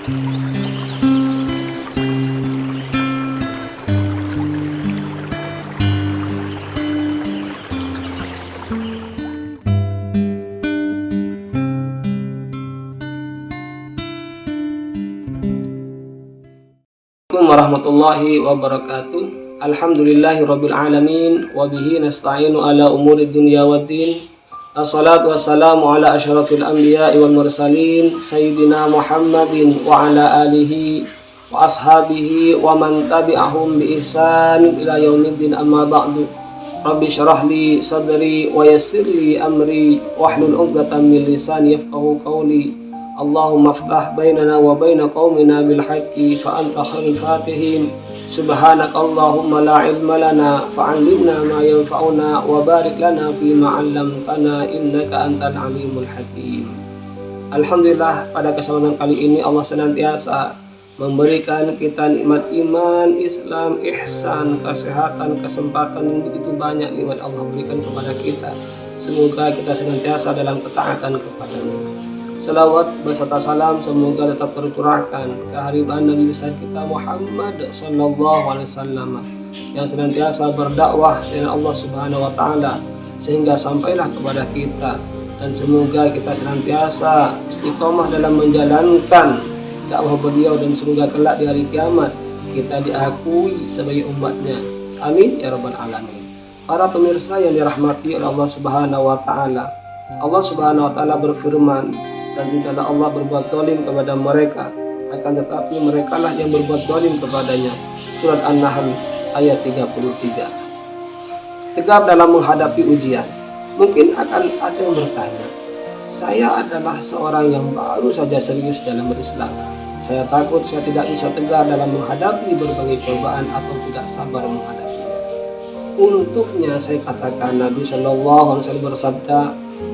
Warahmatullahi wabarakatuh. Alhamdulillahirabbil alamin wa bihi nasta'inu ala umuri dunya waddin. Assalatu wassalamu ala asyrafil anbiya'i wal mursalin sayyidina Muhammadin wa ala alihi wa ashabihi wa man tabi'ahum bi ihsan ila yaumiddin, amma ba'du. Rabbi syrah li sadri wa yassir li amri wahlul 'uqdatam min lisani yafqahu qawli. Allahumma ftah bainana wa baina qaumina bil haqqi fa anta khairul fatihin. Subhanaka Allahumma la ilma lana fa'allimna ma yanfa'una wa barik lana fima 'allamtana innaka antal alimul hakim. Alhamdulillah, pada kesempatan kali ini Allah senantiasa memberikan kita nikmat iman, Islam, ihsan, kesehatan, kesempatan yang begitu banyak nikmat Allah berikan kepada kita. Semoga kita senantiasa dalam ketaatan kepada-Nya. Salawat beserta salam semoga tetap tercurahkan kehadiran Nabi besar kita Muhammad sallallahu alaihi wasallam yang senantiasa berdakwah dengan Allah Subhanahu wa taala sehingga sampailah kepada kita, dan semoga kita senantiasa istiqomah dalam menjalankan dakwah beliau, dan semoga kelak di hari kiamat kita diakui sebagai umatnya. Amin ya rabbal alamin. Para pemirsa yang dirahmati oleh Allah Subhanahu wa taala, Allah Subhanahu wa taala berfirman, dan tidaklah Allah berbuat zalim kepada mereka, akan tetapi merekalah yang berbuat zalim kepadanya. Surat An-Nahl ayat 33. Tegap dalam menghadapi ujian. Mungkin akan ada yang bertanya, saya adalah seorang yang baru saja serius dalam berislam. Saya takut saya tidak bisa tegar dalam menghadapi berbagai cobaan atau tidak sabar menghadapinya. Untuknya saya katakan, Nabi Shallallahu Alaihi Wasallam bersabda,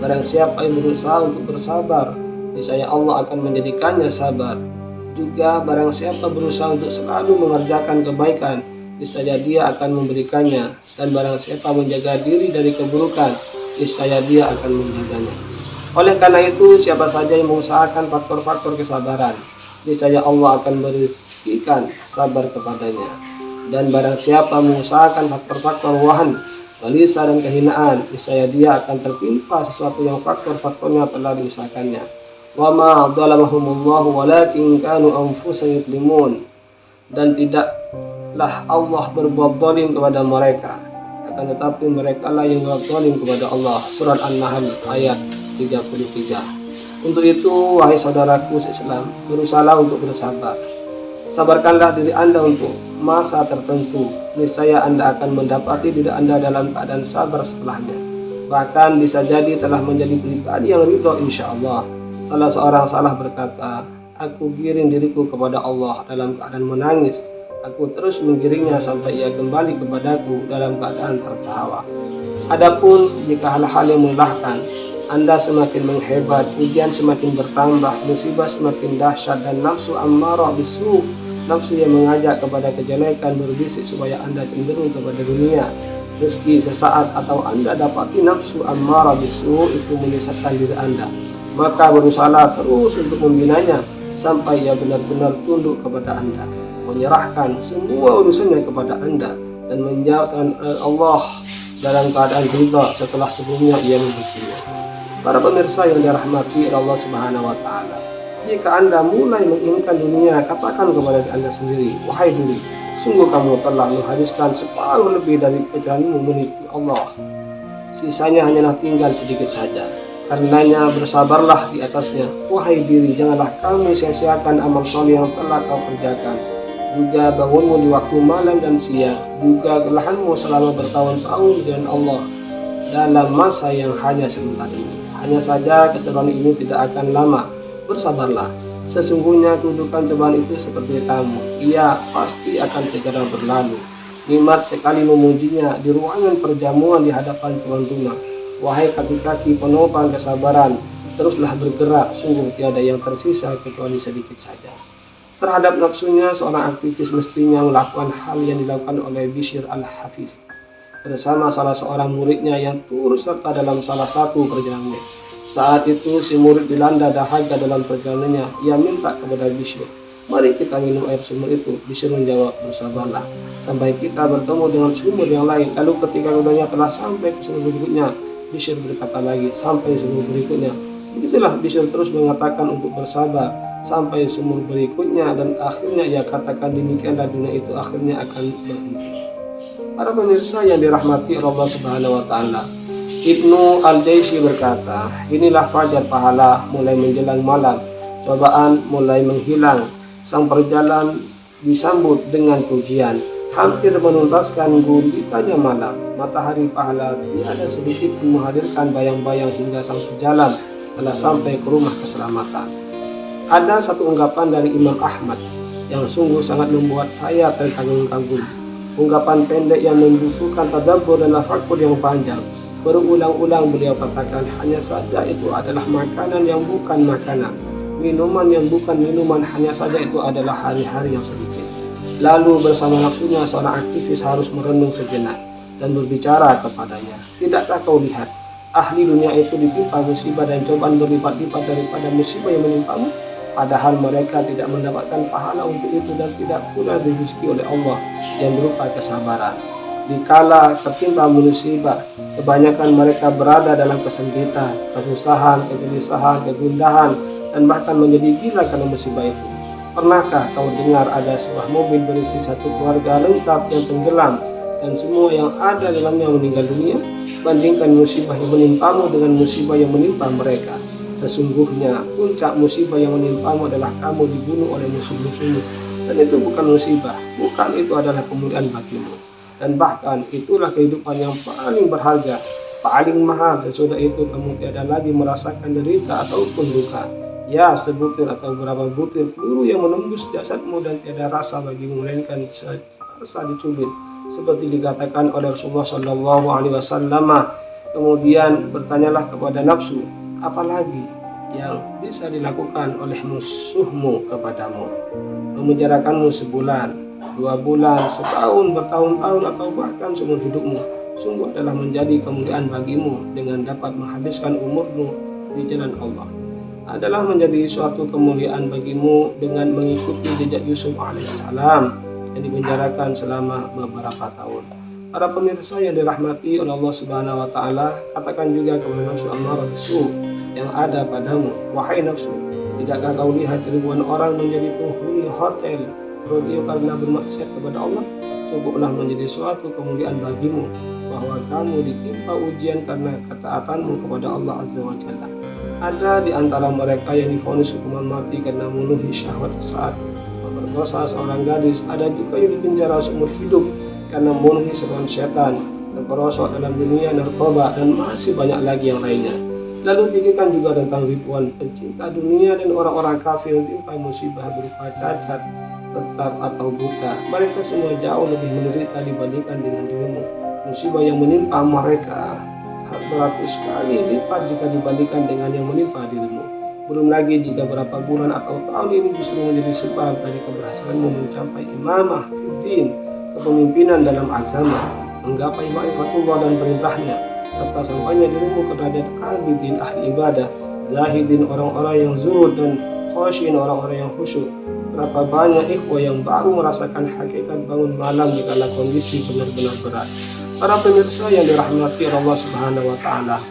barang siapa yang berusaha untuk bersabar, niscaya Allah akan menjadikannya sabar. Juga barang siapa berusaha untuk selalu mengerjakan kebaikan, niscaya Dia akan memberikannya. Dan barang siapa menjaga diri dari keburukan, niscaya Dia akan menjaganya. Oleh karena itu, siapa saja yang mengusahakan faktor-faktor kesabaran, niscaya Allah akan berikan sabar kepadanya. Dan barang siapa mengusahakan faktor-faktor wahan, gelisah dan kehinaan, niscaya dia akan tertimpa sesuatu yang faktor-faktornya telah diusahakannya. Wa ma dhalamahumullahu walakin kanu anfusahum yadhlimun. Dan tidaklah Allah berbuat zalim kepada mereka, akan tetapi mereka lah yang berbuat zalim kepada Allah. Surat An-Nahl ayat 33. Untuk itu, wahai saudaraku Islam, berusahalah untuk bersabar. Sabarkanlah diri Anda untuk masa tertentu, niscaya Anda akan mendapati diri Anda dalam keadaan sabar setelahnya. Bahkan bisa jadi telah menjadi pribadi yang ridho insya Allah. Salah seorang salah berkata, aku giring diriku kepada Allah dalam keadaan menangis. Aku terus menggiringnya sampai ia kembali kepadaku dalam keadaan tertawa. Adapun jika hal-hal yang melelahkan, Anda semakin menghebat, ujian semakin bertambah, musibah semakin dahsyat, dan nafsu ammarah bisu, nafsu yang mengajak kepada kejelekan berbisik supaya Anda cenderung kepada dunia, meski sesaat atau Anda dapati nafsu ammarah bisu itu menyesatkan diri Anda, maka berusahalah terus untuk membinanya sampai ia benar-benar tunduk kepada Anda, menyerahkan semua urusannya kepada Anda, dan menjauhkan Allah dalam keadaan ridha setelah sebelumnya ia membencinya. Para pemirsa yang dirahmati Allah Subhanahu wa taala, jika Anda mulai menginginkan dunia, katakan kepada Anda sendiri, wahai diri, sungguh kamu telah menghabiskan separuh lebih dari perjalananmu menuju Allah. Sisanya hanyalah tinggal sedikit saja. Karenanya bersabarlah di atasnya. Wahai diri, janganlah kamu sia-siakan amal soleh yang telah kau kerjakan. Juga bangunmu di waktu malam dan siang. Juga kelelahanmu selama bertahun-tahun dengan Allah dalam masa yang hanya sebentar ini. Hanya saja keseruan ini tidak akan lama. Bersabarlah. Sesungguhnya kedudukan cobaan itu seperti tamu. Ia pasti akan segera berlalu. Nikmat sekali memujinya di ruangan perjamuan di hadapan tuan rumah. Wahai kaki-kaki penopang kesabaran, teruslah bergerak, sungguh tiada yang tersisa kecuali sedikit saja. Terhadap nafsunya, seorang aktivis mestinya melakukan hal yang dilakukan oleh Bishr al-Hafiz bersama salah seorang muridnya yang turut serta dalam salah satu perjalanannya. Saat itu si murid dilanda dahaga dalam perjalanannya. Ia minta kepada Bishr, Mari kita minum air sumur itu. Bishr menjawab, bersabarlah sampai kita bertemu dengan sumur yang lain. Lalu ketika keduanya telah sampai ke sumur berikutnya, Bishr berkata lagi, sampai sumur berikutnya. Begitulah Bishr terus mengatakan untuk bersabar sampai sumur berikutnya, dan akhirnya ia katakan demikianlah dunia itu akhirnya akan berhenti. Para pemirsa yang dirahmati Allah Subhanahu wa taala, Ibnu Al-Jaisi berkata, inilah fajar pahala mulai menjelang malam, cobaan mulai menghilang, sang perjalanan disambut dengan pujian, hampir menuntaskan gulitanya malam, matahari pahala tiada sedikit pun menghadirkan bayang-bayang hingga sang pejalan telah sampai ke rumah keselamatan. Ada satu ungkapan dari Imam Ahmad yang sungguh sangat membuat saya terkagum-kagum. Ungkapan pendek yang membutuhkan tadabbur dan tafakkur yang panjang. Berulang-ulang beliau katakan, hanya saja itu adalah makanan yang bukan makanan, minuman yang bukan minuman, hanya saja itu adalah hari-hari yang sedikit. Lalu bersama nafsunya seorang aktivis harus merenung sejenak dan berbicara kepadanya, tidakkah kau lihat ahli dunia itu ditimpa musibah dan cobaan berlipat-lipat daripada musibah yang menimpamu? Padahal mereka tidak mendapatkan pahala untuk itu dan tidak pula direzeki oleh Allah yang berupa kesabaran. Dikala tertimpa musibah, kebanyakan mereka berada dalam kesempitan, kesusahan, kegelisahan, kegundahan, dan bahkan menjadi gila karena musibah itu. Pernahkah kau dengar ada sebuah mobil berisi satu keluarga lengkap yang tenggelam dan semua yang ada dalamnya meninggal dunia? Bandingkan musibah yang menimpamu dengan musibah yang menimpa mereka. Sesungguhnya puncak musibah yang menimpamu adalah kamu dibunuh oleh musuh-musuhmu, dan itu bukan musibah, bukan, itu adalah kemuliaan bagimu, dan bahkan itulah kehidupan yang paling berharga, paling mahal. Sesudah itu kamu tiada lagi merasakan derita ataupun duka. Ya, sebutir atau beberapa butir peluru yang menembus jasadmu dan tiada rasa bagimu melainkan rasa dicubit, seperti dikatakan oleh Rasulullah Shallallahu Alaihi Wasallam. Kemudian bertanyalah kepada nafsu, apalagi yang bisa dilakukan oleh musuhmu kepadamu? Memenjarakanmu sebulan, 2 bulan, setahun, bertahun-tahun, atau bahkan seumur hidupmu, sungguh adalah menjadi kemuliaan bagimu dengan dapat menghabiskan umurmu di jalan Allah. Adalah menjadi suatu kemuliaan bagimu dengan mengikuti jejak Yusuf alaihissalam yang dipenjarakan selama beberapa tahun. Para pemirsa yang dirahmati oleh Allah Subhanahu wa taala, katakan juga kepada nafsu ammarah bisu yang ada padamu, wahai nafsu, tidakkah kau lihat ribuan orang menjadi penghuni hotel rodeo karena bermaksiat kepada Allah? Cukuplah menjadi suatu kemuliaan bagimu bahwa kamu ditimpa ujian karena ketaatanmu kepada Allah Azza wa Jalla. Ada di antara mereka yang divonis hukuman mati karena memenuhi syahwat saat memperkosa seorang gadis. Ada juga yang dipenjara seumur hidup karena memenuhi seruan setan, terperosok dalam dunia narkoba, dan masih banyak lagi yang lainnya. Lalu pikirkan juga tentang ribuan pencinta dunia dan orang-orang kafir yang timpa musibah berupa cacat, tetap atau buta. Mereka semua jauh lebih menderita dibandingkan dengan dirimu. Musibah yang menimpa mereka beratus kali lipat jika dibandingkan dengan yang menimpa dirimu. Belum lagi jika berapa bulan atau tahun ini justru menjadi sebab dari keberhasilanmu mencapai imamah fiddin, kepemimpinan dalam agama, menggapai ma'rifatullah dan perintahnya, serta sampainya dirimu ke derajat abidin, ahli ibadah, zahidin, orang-orang yang zuhud, dan khosyin, orang-orang yang khusyuk. Berapa banyak ikhwah yang baru merasakan hakikat bangun malam dikala kondisi benar-benar berat. Para pemirsa yang dirahmati Allah Subhanahu wa taala,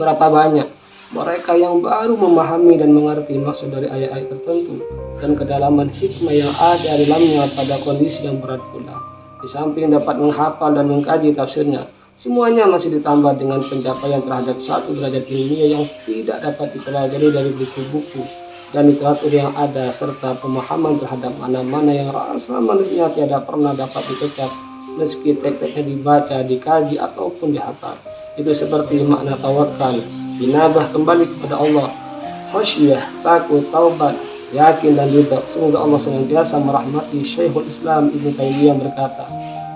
berapa banyak mereka yang baru memahami dan mengerti maksud dari ayat-ayat tertentu dan kedalaman hikmah yang ada dalamnya pada kondisi yang berat pula. Di samping dapat menghafal dan mengkaji tafsirnya, semuanya masih ditambah dengan pencapaian terhadap satu derajat ilmiah yang tidak dapat dipelajari dari buku-buku dan literatur yang ada, serta pemahaman terhadap mana-mana yang rasa menurutnya tiada pernah dapat dicecap meski tek-teknya dibaca, dikaji, ataupun dihafal. Itu seperti makna tawakal, inabah, kembali kepada Allah, khasyah, takut, taubat, yakin, dan ridha. Semoga Allah senantiasa merahmati Syekhul Islam Ibnu Taimiyah berkata,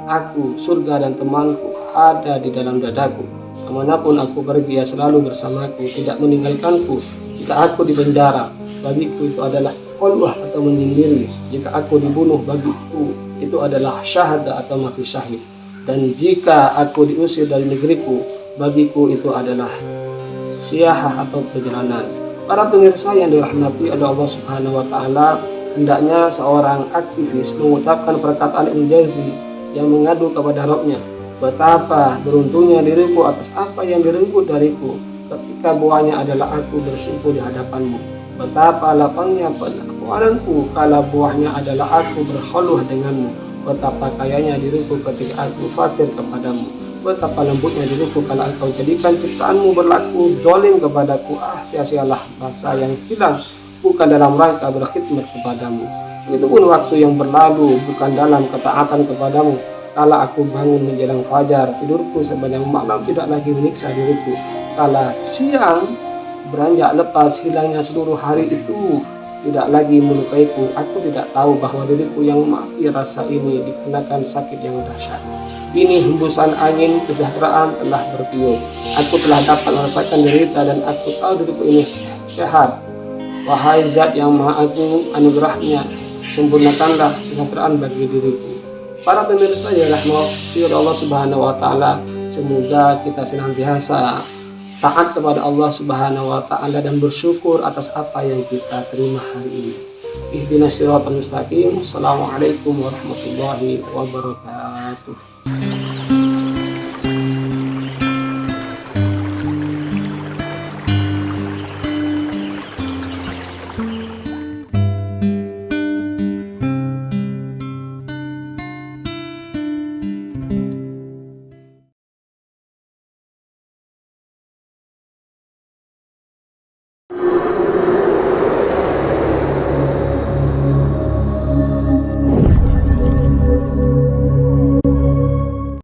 aku, surga, dan temanku ada di dalam dadaku. Kemanapun aku pergi, ia selalu bersamaku, tidak meninggalkanku. Jika aku dipenjara, bagiku itu adalah qulwah atau menyendiri. Jika aku dibunuh, bagiku itu adalah syahadah atau mati syahid. Dan jika aku diusir dari negeriku, bagiku itu adalah siyahah atau perjalanan. Para pemirsa yang dirahmati oleh Allah Subhanahu wa taala, Hendaknya seorang aktivis mengucapkan perkataan Ibnu Jauzi yang mengadu kepada Rabbnya, betapa beruntungnya diriku atas apa yang direnggut dariku ketika buahnya adalah aku bersimpuh di hadapanmu. Betapa lapangnya penakwaanku kala buahnya adalah aku berkhuluwah denganmu. Betapa kayanya diriku ketika aku fakir kepadamu. Betapa lembutnya diriku kala engkau jadikan ciptaanmu berlaku zalim kepadaku. Sia-sialah masa yang hilang bukan dalam rangka berkhidmat kepadamu. Begitupun waktu yang berlalu bukan dalam ketaatan kepadamu. Kala aku bangun menjelang fajar, tidurku sepanjang malam tidak lagi menyiksa diriku. Kala siang beranjak lepas hilangnya seluruh hari itu tidak lagi melukaiku. Aku tidak tahu bahwa diriku yang mati rasa ini dikenakan sakit yang dahsyat. Ini hembusan angin kesejahteraan telah bertiup. Aku telah dapat merasakan derita dan aku tahu diriku ini sehat. Wahai Zat yang Maha Agung, anugerahnya sempurnakanlah kesejahteraan bagi diriku. Para pemirsa yang dirahmati oleh Allah Subhanahu wa taala, semoga kita senantiasa taat kepada Allah Subhanahu wa taala dan bersyukur atas apa yang kita terima hari ini. Ihdinas siratal mustaqim. Assalamualaikum warahmatullahi wabarakatuh.